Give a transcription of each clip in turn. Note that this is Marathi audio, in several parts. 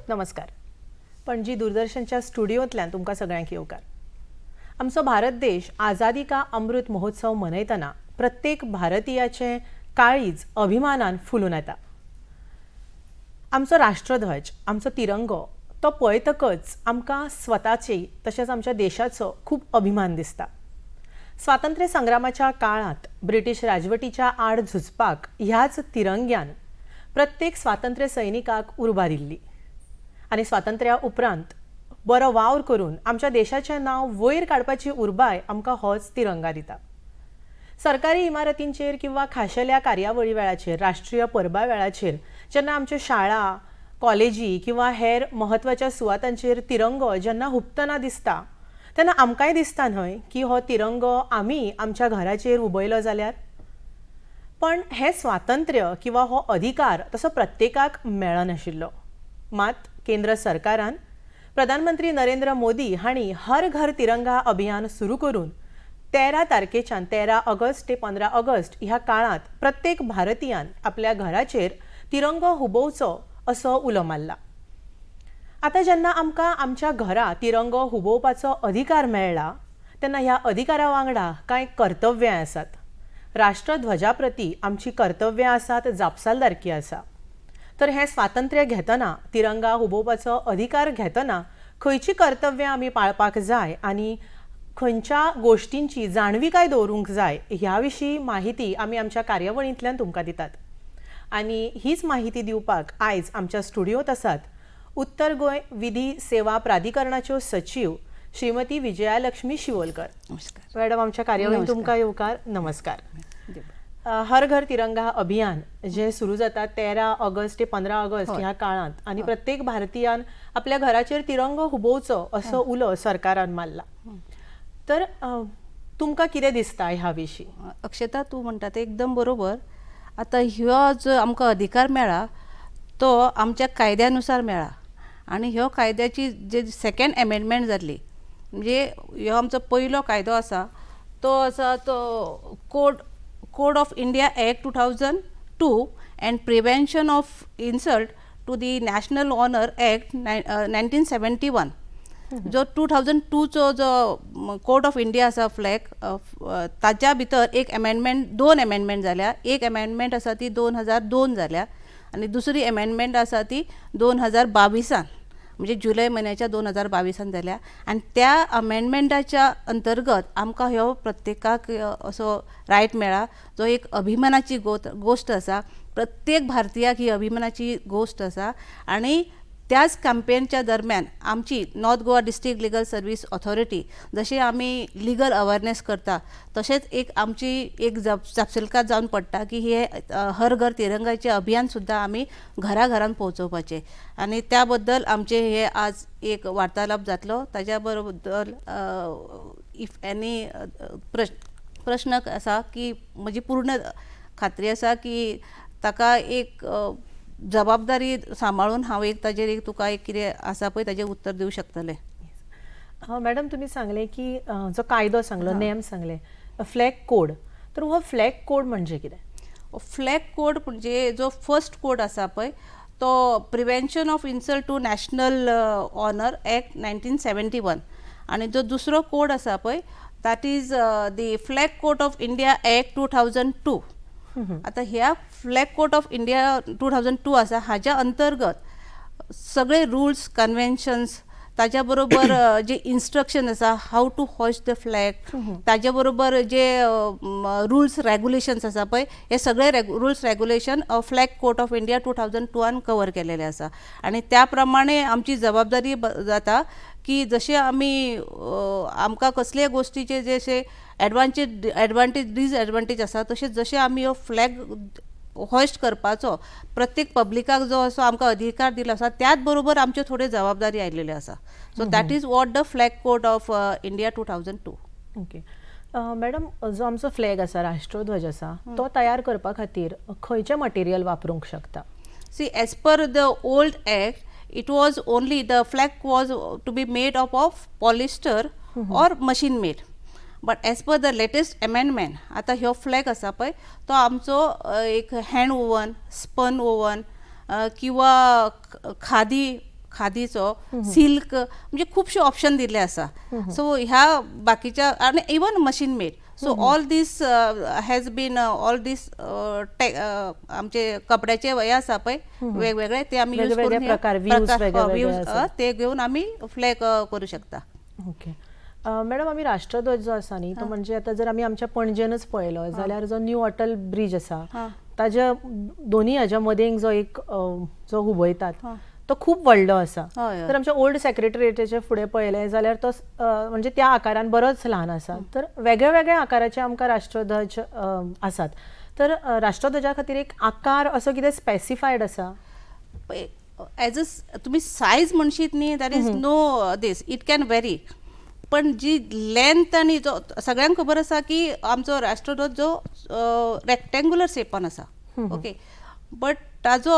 नमस्कार. पणजी दूरदर्शनच्या स्टुडिओतल्यान तुमकां सगळ्यांक येवकार. आमचो भारत देश आझादी का अमृत महोत्सव मनयतना प्रत्येक भारतीयाचे काळीज अभिमानान फुलून येता. आमचो राष्ट्रध्वज, आमचो तिरंगो तो पळयतकच आमकां स्वताची तशेंच आमच्या देशाचो खूब अभिमान दिसता. स्वातंत्र्य संग्रामाच्या काळात ब्रिटीश राजवटीच्या आड झुजपाक ह्याच तिरंग्यान प्रत्येक स्वातंत्र्य सैनिकाक उर्बा दिल्ली आनी स्वातंत्र्या उपरांत बरो वावर करून आमच्या देशाचें नांव वयर काडपाची उर्बाय आमकां होच तिरंगा दिता. सरकारी इमारतींचेर किंवा खाशेल्या कार्यावळी वेळाचेर, राष्ट्रीय परबा वेळाचेर जेन्ना आमच्यो शाळा, कॉलेजी किंवा हेर महत्वाच्या सुवातांचेर तिरंगो जेन्ना हुबतना दिसता तेन्ना आमकांय दिसता न्हय की हो तिरंगो आमी आमच्या घराचेर उबयलो जाल्यार. पण हे स्वातंत्र्य किंवा हो अधिकार तसो प्रत्येकाक मेळनाशिल्लो. मात केंद्र सरकारान प्रधानमंत्री नरेंद्र मोदी हांणी हर घर तिरंगा अभियान सुरू करून 13 तारखेच्यान 13 ऑगस्ट ते 15 ऑगस्ट ह्या काळात प्रत्येक भारतीयान आपल्या घराचेर तिरंगो हुबोवचो असो उलो मारला. आता जेन्ना आमकां आमच्या घरा तिरंगो हुबोवपाचो अधिकार मेळ्ळा तेन्ना ह्या अधिकारा वांगडा कांय कर्तव्यां आसात. राष्ट्रध्वजा प्रती आमची कर्तव्यां आसात, जापसालदारकी आसा. तर हे स्वातंत्र्य घेतना, तिरंगा हुबोवपाचो अधिकार घेतना खंयची कर्तव्यां आमी पाळपाक जाय आनी खंयच्या गोश्टींची जाणविकाय दवरूंक जाय ह्या विशीं माहिती आमी आमच्या कार्यावळींतल्यान तुमकां दितात. आनी हीच माहिती दिवपाक आयज आमच्या स्टुडिओत आसात उत्तर गोंय विधी सेवा प्राधिकरणाच्यो सचिव श्रीमती विजयालक्ष्मी शिवोलकर. नमस्कार मॅडम, आमच्या कार्यावळींत तुमकां येवकार. नमस्कार. हर घर तिरंगा अभियान जे सुरू जाता 13 ऑगस्ट ते 15 ऑगस्ट ह्या काळात आनी प्रत्येक भारतीयान आपल्या घराचेर तिरंगो हुबोवचो असो उलो सरकारान मारला. तर तुमकां कितें दिसता ह्या विशीं? अक्षता, तू म्हणटा ते एकदम बरोबर. आता ह्यो जो आमकां अधिकार मेळ्ळा तो आमच्या कायद्यानुसार मेळ्ळा आनी ह्यो कायद्याची जे सेकंड अमेंडमेंट जाल्ली, म्हणजे ह्यो आमचो पयलो कायदो आसा तो code of India act 2002 and prevention of insult to the national honour act 1971. जो 2002 जो कोड ऑफ इंडिया आसा फ्लॅग, ताच्या भितर दोन अमेंडमेंट जाल्या. एक अमेंडमेंट आसा ती 2002 जाल्या आनी दुसरी अमेंडमेंट आसा ती 2022 म्हणजे जुलय म्हयन्याच्या 2022 जाल्या. आनी त्या अमेंडमेंटाच्या अंतर्गत आमकां ह्यो प्रत्येकाक असो रायट मेळ्ळा जो एक अभिमानाची गोश्ट आसा. प्रत्येक भारतीयाक ही अभिमानाची गोश्ट आसा. आनी त्याच कॅम्पेनच्या दरम्यान आमची north Goa district legal service authority जशी आमी लिगल अवेरनेस करता तशेंच आमची एक जापसालदारकी जावन पडटा की हे हर घर तिरंगाचें अभियान सुद्दां आमी घरान पोवचोवपाचें. आनी त्या बद्दल आमचे हे आज एक वार्तालाप जातलो. ताज्या बद्दल इफ एनी प्रश्न आसा की म्हजी पूर्ण खात्री आसा की ताका एक जबाबदारी सांबाळून हांव ताजेर तुका कितें आसा पळय ताजें उत्तर दिवंक शकतलें. मॅडम, तुम्ही सांगले की जो कायदो सांगलो, नेम सांगले, फ्लॅग कोड. तर हो फ्लॅग कोड म्हणजे कितें? फ्लॅग कोड म्हणजे जो फर्स्ट कोड आसा पळय तो prevention of insult to national honour act 1971 आनी जो दुसरो कोड आसा पळय that is the flag code of India act 2002. आता ह्या फ्लॅग कोड ऑफ इंडिया 2002 आसा हाज्या अंतर्गत सगळे रुल्स, कन्वेन्शन्स, ताज्या बरोबर जे इन्स्ट्रक्शन आसा how to hoist the flag, ताज्या बरोबर जे रुल्स रेग्युलेशन्स आसा पळय हे सगळे rules regulation flag code of India 2002 cover केलेले आसा. आनी त्या प्रमाणे आमची जबाबदारी जाता की जशे आमी आमकां कसले गोश्टीचे जशे एडवांटेज डिसएडवांटेज आसा तशें जशें आमी हो फ्लॅग होस्ट करपाचो प्रत्येक पब्लिकाक जो असो आमकां अधिकार दिलो आसा त्याच बरोबर आमच्यो थोड्यो जबाबदारी आयिल्ल्यो आसा. So that is what the flag code of India 2002. Okay madam, जो आमचो फ्लॅग आसा, राष्ट्रध्वज आसा, तो तयार करपा खातीर खंयचें मटेरियल वापरूंक शकता? See, as per the old act it was only the flag was to be made up of polyester or machine made. But as per the latest amendment, आता ह्यो फ्लॅग आसा पळय तो आमचो एक हँड ओवन, स्पन ओवन किंवा खादीचो सिल्क म्हणजे खुबशे ऑप्शन दिल्ले आसा सो ह्या बाकीच्या आनी even machine made so all these has been all these आमचे कपड्याचे हे आसा पळय वेगवेगळे ते आमी यूज वेगवेगळे करून प्रकार, views वेगवेगळे आसात. ते घेवन आमी फ्लॅग करू शकता. ओके. मॅडम आमी राष्ट्रध्वज जो आसा न्ही तो म्हणजे आता जर आमी आमच्या पणजेनच पळयलो जाल्यार जो न्यू अटल ब्रिज आसा ताज्या दोन्ही हाज्या मदें जो एक जो हुबयतात तो खूप व्हडलो आसा. हय, हय. तर आमच्या ओल्ड सेक्रेटरिएटाचे फुडें पळयलें जाल्यार तो म्हणजे त्या आकारान बरोच ल्हान आसा. तर वेगळ्या वेगळ्या आकाराचे आमकां राष्ट्रध्वज आसात. तर राष्ट्रध्वजा खातीर एक आकार असो कितें स्पेसिफायड आसा? ॲज अ तुम्ही सायज म्हणशीत न्ही that is no this it can very पण जी लेंथ आणि जो सगळ्यांक खबर आसा की आमचो राष्ट्रध्वज जो रेक्टेंग्युलर शेपान आसा ओके बट ताजो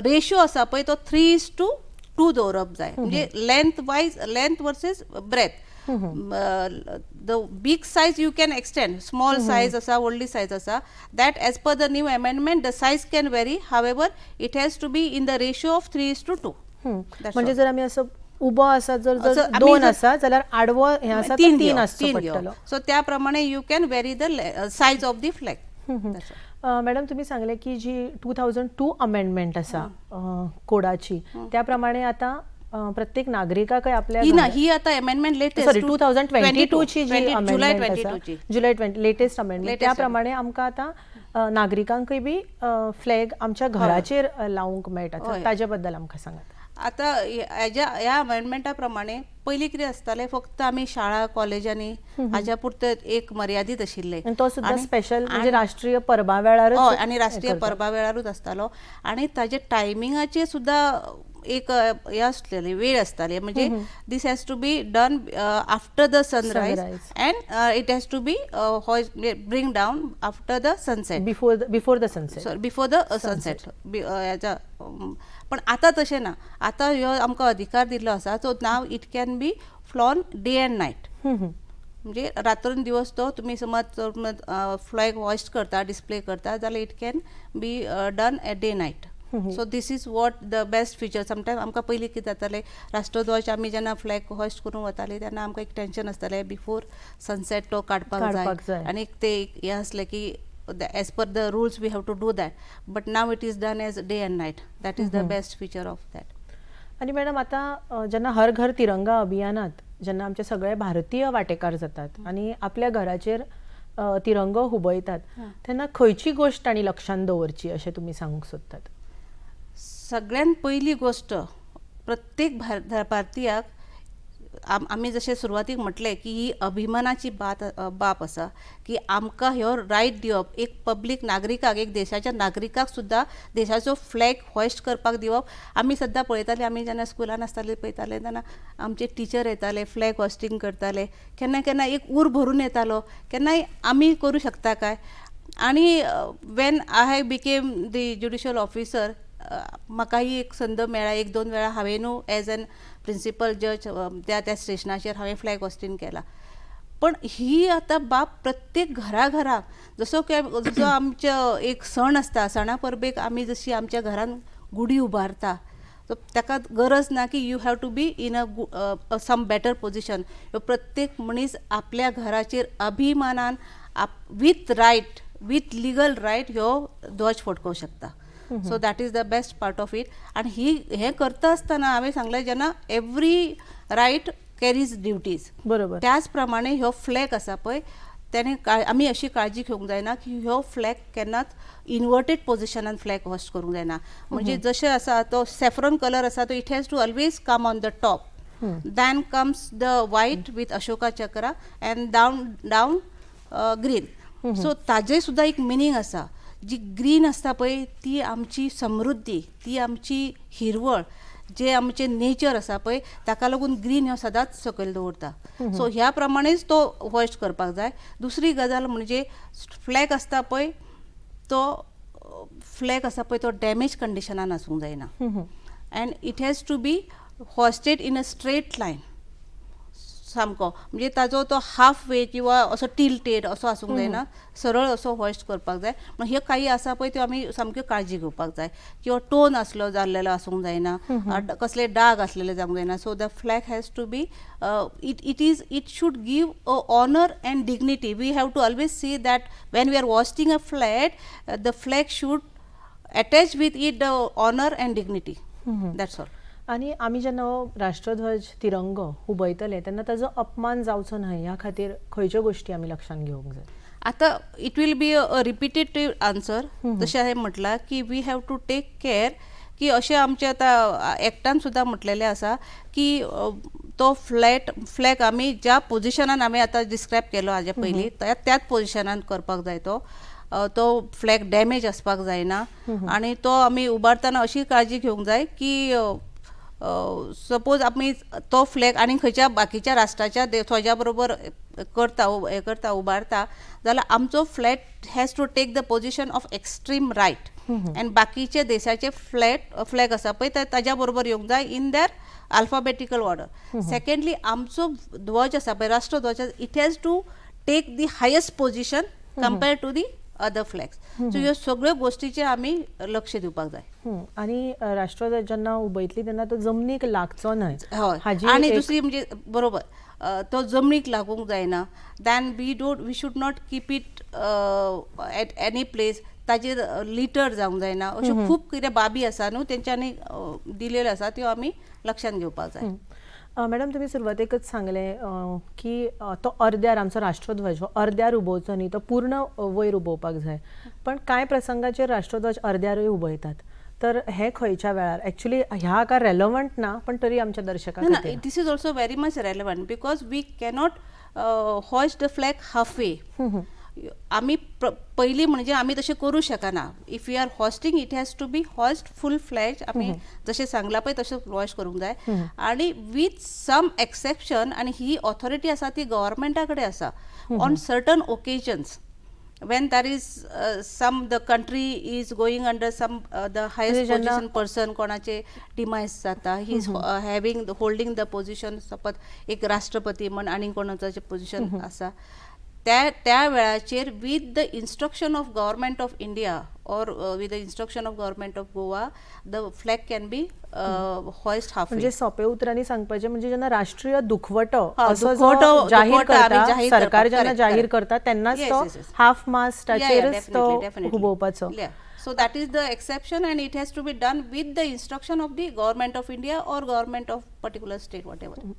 रेशियो आसा पळय तो 3:2 दवरप जाय म्हणजे length versus breadth the big size you can extend small size asa only size asa that as per the new amendment the size can vary however it has to be in the ratio of 3:2 म्हणजे जर आमी असं उबो आसा जर दोन आसा जाल्यार आडवो हे आसा तो तीन आसचो पडटलो. सो त्या प्रमाणे you can very the size of the flag. Madam तुम्ही सांगले की जी 2002 अमेंडमेंट आसा कोडाची त्याप्रमाणे आता प्रत्येक नागरिकाक आपल्या ही आता अमेंडमेंट लेटेस्ट सॉरी 2022 ची जी जुलै अमेंडमेंट आसा जुलै 20 लेटेस्ट अमेंडमेंट त्याप्रमाणे आमकां आता नागरिकांकय बी फ्लॅग आमच्या घराचेर लावंक मेळटा. ताजे बद्दल आमकां सांगात. आता ह्या अमेंडमेंटा प्रमाणे पयलीं कितें आसतालें फक्त आमी शाळा कॉलेजांनी हाज्या पुरते एक मर्यादीत आशिल्ले तो सुद्दां स्पेशल म्हणजे राष्ट्रीय परबा वेळारच हय आनी राष्ट्रीय परबा वेळारूच आसतालो आनी ताजे टायमिंगाचे सुद्दां एक हे आसलेली वेळ आसताली म्हणजे this has to be done after the sunrise and it has to be bring down after the sunset before the sunset before the sunset ह्याचा पण आता तशें ना आता ह्यो आमकां अधिकार दिल्लो आसा so now it can be flown day and night म्हणजे रात्रोन दिवस तो तुमी समज फ्लॅग हॉइस्ट करता डिस्प्ले करता जाल्यार it can be done at day night. So this is what the best feature. Sometime आमकां पयलीं कितें जातालें राष्ट्रध्वज आमी जेन्ना फ्लॅग हॉइस्ट करून वतालीं तेन्ना आमकां एक टेंशन आसतालें बिफोर सनसेट तो काडपाक जाय आनी ते हे आसलें की as per the rules we have to do that but now it is done as day and night that is the best feature of that. आणि मॅडम आता जेन्ना हर घर तिरंगा अभियानात जेन्ना आमचे सगळे भारतीय वांटेकार जातात आणि आपल्या घराचेर तिरंगो हुबयतात तेन्ना खंयची गोष्ट आनी लक्षांत दवरची अशें तुमी सांगूंक सोदतात? सगळ्यात पहिली गोष्ट प्रत्येक भारतीयाक आम्ही जसे सुरवातीक म्हटले की ही अभिमानाची बाब आसा की आमकां ह्यो रायट दिवप एक पब्लीक नागरिकाक एक देशाच्या नागरिकाक सुद्दां देशाचो फ्लॅग हॉइस्ट करपाक दिवप. आमी सद्दां पळयताले आमी जेन्ना स्कुलान आसताले पळयताले तेन्ना आमचे टिचर येताले फ्लॅग हॉइस्टिंग करताले केन्ना केन्ना एक उर भरून येतालो केन्नाय आमी करूं शकता काय आणि when I have became the judicial officer म्हाका ही एक संद मेळ्ळा एक दोन वेळा हांवेनू एज एन प्रिंसिपल जज त्या स्टेशनाचेर हांवें फ्लॅग हॉस्टिंग केला पण ही आता बाब प्रत्येक घराघराक जसो आमचो एक सण आसता सणा परबेक आमी जशी आमच्या घरान गुडी उबारता ताका गरज ना की you have to be in a some better position. प्रत्येक मनीस आपल्या घराचेर अभिमानान with right with legal right ह्यो ध्वज फडकोवंक शकता. So that is the best part of it. आणि हे करता आसतना हांवें सांगलें जेन्ना एवरी रायट कॅरीज ड्युटीज बरोबर त्याच प्रमाणे ह्यो फ्लॅग आसा पळय त्याने आमी अशी काळजी घेवंक जायना की ह्यो फ्लॅग केन्नाच इनवर्टेड पोजिशनान फ्लॅग हॉस्ट करूंक जायना. म्हणजे जशें आसा तो सॅफ्रॉन कलर आसा तो it has to always come on the top then comes the white with Ashoka Chakra and down green. सो ताजें सुद्दां एक मिनींग आसा. जी ग्रीन आसता पळय ती आमची समृद्धी ती आमची हिरवळ जे आमचे नेचर आसा पळय ताका लागून ग्रीन ह्यो सदांच सकयल दवरता. सो ह्या प्रमाणेच तो हॉइस्ट करपाक जाय. दुसरी गजाल म्हणजे फ्लॅग आसता पळय तो फ्लॅग आसा पळय तो डॅमेज कंडिशनान आसूंक जायना and it has to be hoisted in a straight line. सामको म्हणजे ताजो तो हाफ वे किंवा असो टिल्टेड असो आसूंक जायना, सरळ असो होस्ट करपाक जाय. पूण ह्यो काही आसा पळय त्यो आमी सामक्यो काळजी घेवपाक जाय. किंवा टोन आसलो जाल्लेलो आसूंक जायना, कसले डाग आसलेले जावंक जायना. So the flag has to be it should give a honour and dignity. We have to always see that when we are hoisting a flag, the flag should attach with it the honour and dignity. That's all. आणि आमी जेन्ना हो राष्ट्रध्वज तिरंगो हुबयतले तेन्ना ताजो अपमान जावचो न्हय ह्या खातीर खंयच्यो गोश्टी आमी लक्षात घेवंक जाय? आता it will be a repetitive answer. जशें हांवें म्हटलां की we have to take care की अशें आमचें आतां एक्टान सुद्दां म्हटलेलें आसा की तो फ्लॅग आमी ज्या पोजिशनान आमी आतां डिस्क्रायब केलो हाजे पयलीं त्याच पोजिशनान करपाक जाय. तो फ्लॅग डॅमेज आसपाक जायना आनी तो आमी उबारतना अशी काळजी घेवंक जाय की सपोज आमी तो फ्लॅग आनी खंयच्या बाकीच्या राष्ट्राच्या ध्वजा बरोबर करता उबारता जाल्यार आमचो flag has to take the position of extreme right and बाकीचे देशाचे फ्लॅग आसा पळय ताज्या बरोबर येवंक जाय in their alphabetical order. Secondly आमचो ध्वज आसा पळय राष्ट्रध्वज, it has to take the highest position compared to the other flags. So ह्यो सगळ्यो गोश्टीचेर आमी लक्ष दिवपाक जाय. आणि राष्ट्रध्वज जेन्ना हुबयतली तेन्ना तो जमनीक लागचो न्हय. हय. आनी दुसरी म्हणजे बरोबर तो जमनीक लागूंक जायना. Then we should not keep it at any place. ताजेर लिटर जावंक जायना. अश्यो खूब कितें बाबी आसा न्हू तेंच्यांनी दिलेल्यो आसा त्यो आमी लक्षांत घेवपाक जाय. मॅडम तुम्ही सुरवातेकच सांगलें की तो अर्द्यार आमचो राष्ट्रध्वज हो अर्द्यार उबोवचो न्ही, तो पूर्ण वयर उबोवपाक जाय. पण कांय प्रसंगाचेर राष्ट्रध्वज अर्द्यारूय उबयतात. तर हे खंयच्या वेळार एक्चुअली ह्या हाका रेलवंट ना, पण तरी आमच्या दर्शकांक खातीर this is also very much relevant because we cannot hoist the flag half way. आमी पयलीं म्हणजे आमी तशें करूं शकना. If you are hoisting it has to be hoist full flag. आमी जशें सांगलां पळय तशें हॉस्ट करूंक जाय. आनी वीथ सम एक्सेप्शन, आनी ही ऑथॉरिटी आसा ती गव्हर्मेंटा कडेन आसा on certain occasions when there is the country is going under some the highest position person कोणाचे डिमाइज जाता, he is holding the position. Suppose एक राष्ट्रपती म्हण आनी कोणाचें पोजिशन आसा त्या वेळाचेर with the instruction of government of India और with the instruction of government of Goa the flag can be hoist half. म्हणजे सोपे उतरांनी सांगपाचें म्हणजे जेन्ना राष्ट्रीय दुखवटो असो जो जाहीर करता सरकार जेन्ना जाहीर करता तेन्नाच तो हाफ मास्टाचेरच तो हुबोवपाचो. So that is the exception and it has to be done with the instruction of the government of India or government of particular state, whatever.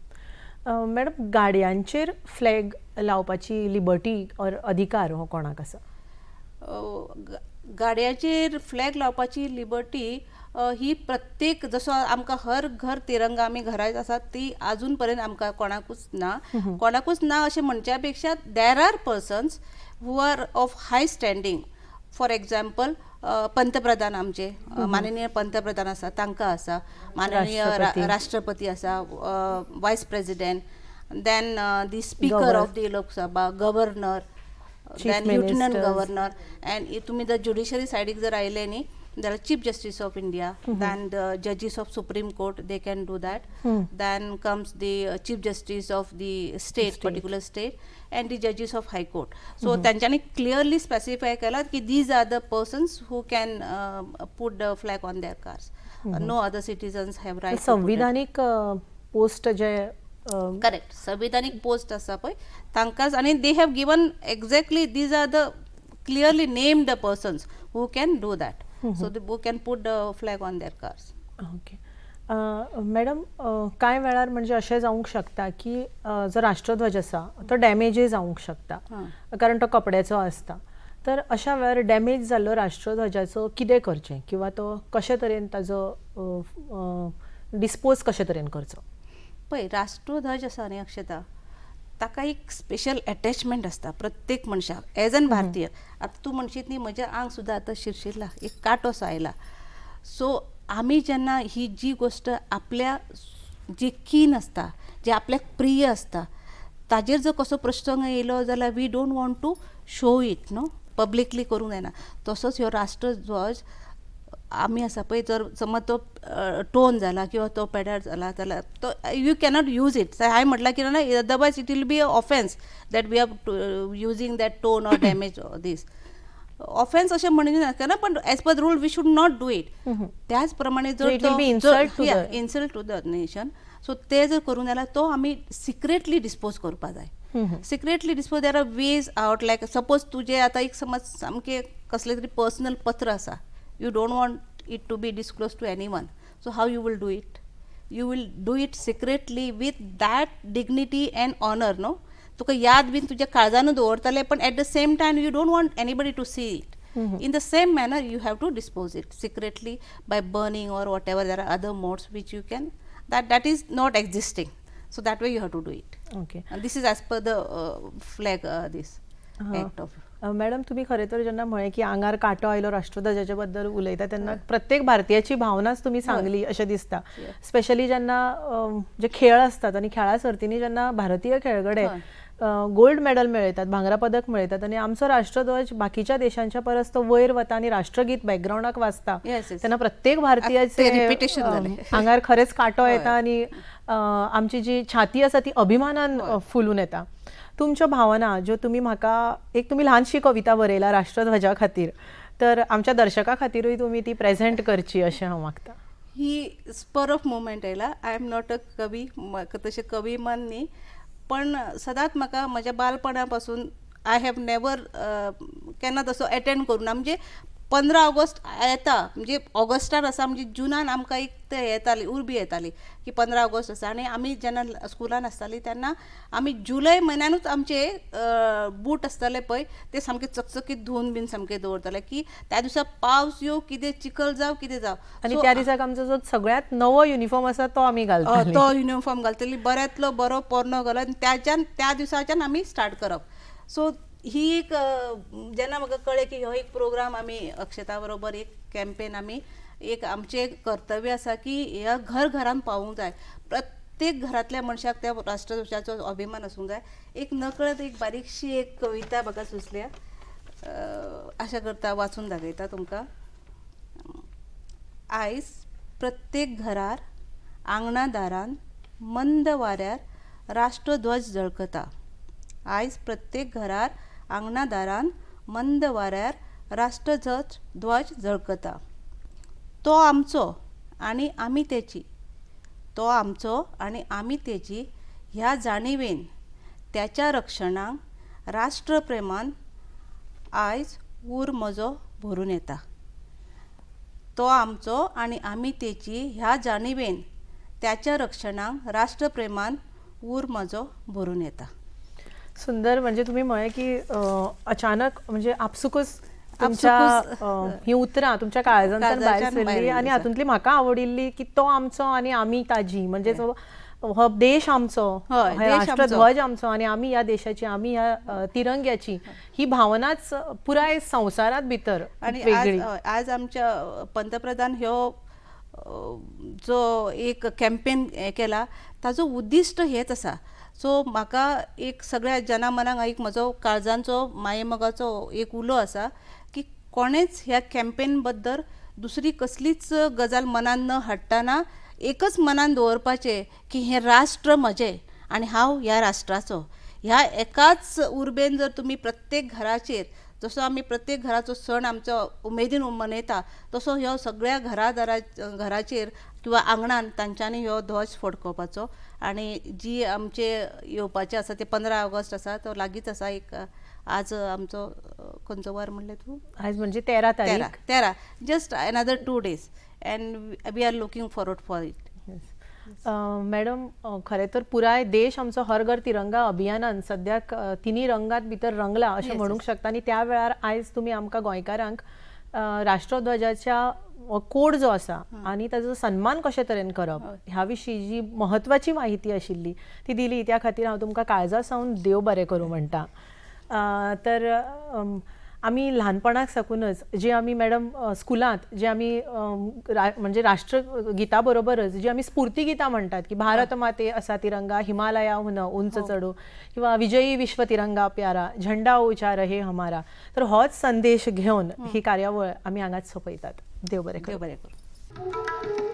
Madam गाडयांचेर फ्लॅग लावपाची लिबर्टी और अधिकार हो कोणाक आसा? गाडयांचेर फ्लॅग लावपाची लिबर्टी ही प्रत्येक जसो आमकां हर घर तिरंगा आमी घरांत आसा ती अजून पर्यंत आमकां कोणाकूच ना अशें म्हणच्या पेक्षा there are persons who are of high standing. For example पंतप्रधान आमचे माननीय पंतप्रधान आसा तांकां आसा, माननीय राष्ट्रपती आसा, vice president, then the speaker of the Lok Sabha, governor, then lieutenant governor. And तुमी जर ज्युडिशरी सायडीक जर आयले न्ही जाल्यार chief justice of India, then the जजीस of supreme court they can do that. Then comes the chief justice of the state, particular state, and the judges of high court. So त्यांच्यानी clearly specify केला की these are the persons who can put the flag on their cars. No other citizens have right. संविधानिक पोस्ट जे करेक्ट संविधानिक पोस्ट आसा पळय तांकांच, आनी they have given exactly these are the clearly named persons who can do that. So they who can put the flag on their cars. Okay. Madam कांय वेळार म्हणजे अशें जावंक शकता की जो राष्ट्रध्वज आसा तो डॅमेजय जावंक शकता कारण तो कपड्याचो आसता. तर अशा वेळार डॅमेज जाल्लो राष्ट्रध्वजाचो कितें करचें किंवा तो कशे तरेन ताजो डिस्पोज कशे तरेन करचो? पळय राष्ट्रध्वज आसा न्ही अक्षता, ताका एक स्पेशल अटॅचमेंट आसता प्रत्येक मनशाक एज एन भारतीय. आतां तूं म्हणशीत न्ही म्हजें आंग सुद्दां आतां शिरशिरला, एक कांटो आयला. सो आमी जेन्ना ही जी गोश्ट आपल्या जी कीन आसता, जे आपल्याक प्रिय आसता, ताजेर जर कसो प्रसंग येयलो जाल्यार we don't want to show it न्हू, पब्लिकली करूंक जायना. तसोच ह्यो राष्ट्रध्वज आमी आसा पळय जर समज तो टोन जाला किंवा तो पेडार जाला जाल्यार तो यू कॅनॉट यूज इट. हांवें म्हटलां की ना otherwise it will be a offence that we are using that tone or damage this. Offence अशें म्हणून नासतना पण as per the rule we should not do it. त्याच प्रमाणे So it will be insult to the- insult to the nation. So ते जर करून जाल्यार तो आमी सिक्रेटली डिस्पोज करपा जाय. Secretly dispose there are veg out like suppose तुजे आतां एक समज सामकें कसलें तरी पर्सनल पत्र आसा, you don't want it to be disclose to anyone, so how you will do it? You will do it secretly with that dignity and honour. No तुका याद बीन तुज्या काळजानूच दवरतले पण at the same time you don't want anybody to see it. In the same manner you have to dispose it secretly by burning or whatever. There are other modes which you can, that is not existing, so that way you have to do it. Okay. And this is as per the flag this act of. Madam तुम्ही खरे तर जेन्ना म्हळें की आंगार कांटो आयलो राष्ट्रध्वजाच्या बद्दल उलयता तेन्ना प्रत्येक भारतीयाची भावनाच तुम्ही सांगली अशें दिसता. स्पेशली जेन्ना जे खेळ असतात आनी खेळा सर्तींनी जेन्ना भारतीय खेळगडे गोल्ड मेडल मेळयतात, भांगरा पदक मेळयतात आनी आमचो राष्ट्रध्वज बाकीच्या देशांच्या परस तो वयर वता आनी राष्ट्रगीत बॅकग्राऊंडाक वाजता Yes, yes. तेन्ना प्रत्येक भारतीयाचे ते repetition जालें. आंगार खरेंच कांटो येता आनी आमची जी छाती आसा ती अभिमानान फुलून येता. तुमच्यो भावना ज्यो तुम्ही म्हाका एक तुम्ही ल्हानशी कविता बरयला राष्ट्रध्वजा खातीर, तर आमच्या दर्शकां खातीरूय तुम्ही ती प्रेझेंट करची अशें हांव मागता. ही स्पर ऑफ मुवमेंट आयला. आय एम नॉट अ कवी, म्हाका तशें कवी मन न्ही, पण सदांच म्हाका म्हज्या बालपणा पासून आय हॅव नेवर केन्ना तसो अटेंड करूं ना. म्हणजे 15 ऑगस्ट येता म्हणजे ऑगस्टान आसा म्हणजे जुनान आमकां एक ते येताली उर्बी येताली की 15 ऑगस्ट आसा. आनी आमी जेन्ना स्कुलान आसतालीं तेन्ना आमी जुलय म्हयन्यानूच आमचे बूट आसताले पळय ते सामके चकचकीत धुवन बीन सामके दवरताले की त्या दिसा पावस येवं कितें चिखल जावं कितें जावं. आनी त्या दिसाक आमचो जो सगळ्यात नवो युनिफॉर्म आसा तो आमी घालतालीं. तो युनिफॉर्म घालतली बऱ्यांतलो बरो पोरनो घालून आनी त्या दिसाच्यान आमी स्टार्ट करप. सो ही एक जेन्ना म्हाका कळ्ळें की हो एक प्रोग्राम आमी अक्षता बरोबर एक कॅम्पेन आमी एक आमचें एक कर्तव्य आसा की ह्या घर घरान पावूंक जाय. प्रत्येक घरांतल्या मनशाक त्या राष्ट्रध्वजाचो अभिमान आसूंक जाय. एक नकळत एक बारीकशी एक कविता म्हाका सुचल्या, आशा करता वाचून दाखयता तुमकां. आयज प्रत्येक घरार आंगणा दारान मंद वाऱ्यार राष्ट्रध्वज झळकता. आयज प्रत्येक घरार आंगणा दारान मंद वाऱ्यार राष्ट्रध्वज झळकता. तो आमचो आनी आमी तेची, तो आमचो आनी आमी तेची ह्या जाणिवेन त्याच्या रक्षणाक राष्ट्रप्रेमान आयज उर म्हजो भरून येता. तो आमचो आनी आमी तेची ह्या जाणिवेन त्याच्या रक्षणाक राष्ट्रप्रेमान उर म्हजो भरून येता. सुंदर. म्हणजे तुम्ही म्हळे की अचानक म्हणजे आपसुकूच तुमच्या ही उतरां तुमच्या काळजांतल्यान भायर सरली आनी हातूंतली म्हाका आवडिल्ली की तो आमचो आनी आमी ताजी. म्हणजे हो देश आमचो, राष्ट्रध्वज आमचो आनी आमी ह्या देशाची, आमी ह्या तिरंग्याची, ही भावनाच पुराय संवसारात भितर वेगळी. आज आमच्या पंतप्रधान ह्यो जो एक कॅम्पेन केला ताजो उद्दिश्ट हेच आसा. सो म्हाका एक सगळ्या जनामनाक एक म्हजो काळजांचो मायेमोगाचो एक उलो आसा की कोणेच ह्या कॅम्पेन बद्दल दुसरी कसलीच गजाल मनान न हाडटाना एकच मनान दवरपाचें की हें राष्ट्र म्हजें आनी हांव ह्या राष्ट्राचो. ह्या एकाच उर्बेन जर तुमी प्रत्येक घराचेर, जसो आमी प्रत्येक घराचो सण आमचो उमेदीन मनयता, तसो ह्यो सगळ्या घराचेर किंवा आंगणान तांच्यांनी ह्यो ध्वज फडकोवपाचो. आनी जी आमचे येवपाचे आसा ते 15 ऑगस्ट आसा तो लागींच आसा. एक आज आमचो खंयचो वार म्हणलें तूं? आज म्हणजे 13 तारीख. 13 just another 2 days and we are looking forward for it. Madam खरें तर पुराय देश आमचो हर घर तिरंगा अभियानान सद्याक तिनी रंगात भितर रंगला अशें म्हणूंक शकता. आनी त्या वेळार आयज तुमी आमकां गोंयकारांक राष्ट्रध्वजाच्या कोड जो आसा आनी ताजो सन्मान कशे तरेन करप ह्या विशीं जी म्हत्वाची माहिती आशिल्ली ती दिली, त्या खातीर हांव तुमकां काळजा सावन देव बरें करूं म्हणटा. तर आमी ल्हानपणाक साकूनच जे आमी मॅडम स्कुलांत जे आमी म्हणजे राष्ट्रगिता बरोबरच जी आमी स्फूर्ती गितां म्हणटात की भारत माते असा तिरंगा हिमालया हुन उंच चढो किंवा विजयी विश्व तिरंगा प्यारा झेंडा ऊंचा रहे हमारा. तर होच संदेश घेवन ही कार्यावळ आमी हांगाच सोपयतात. देव बरें करूं. देव बरें करूं.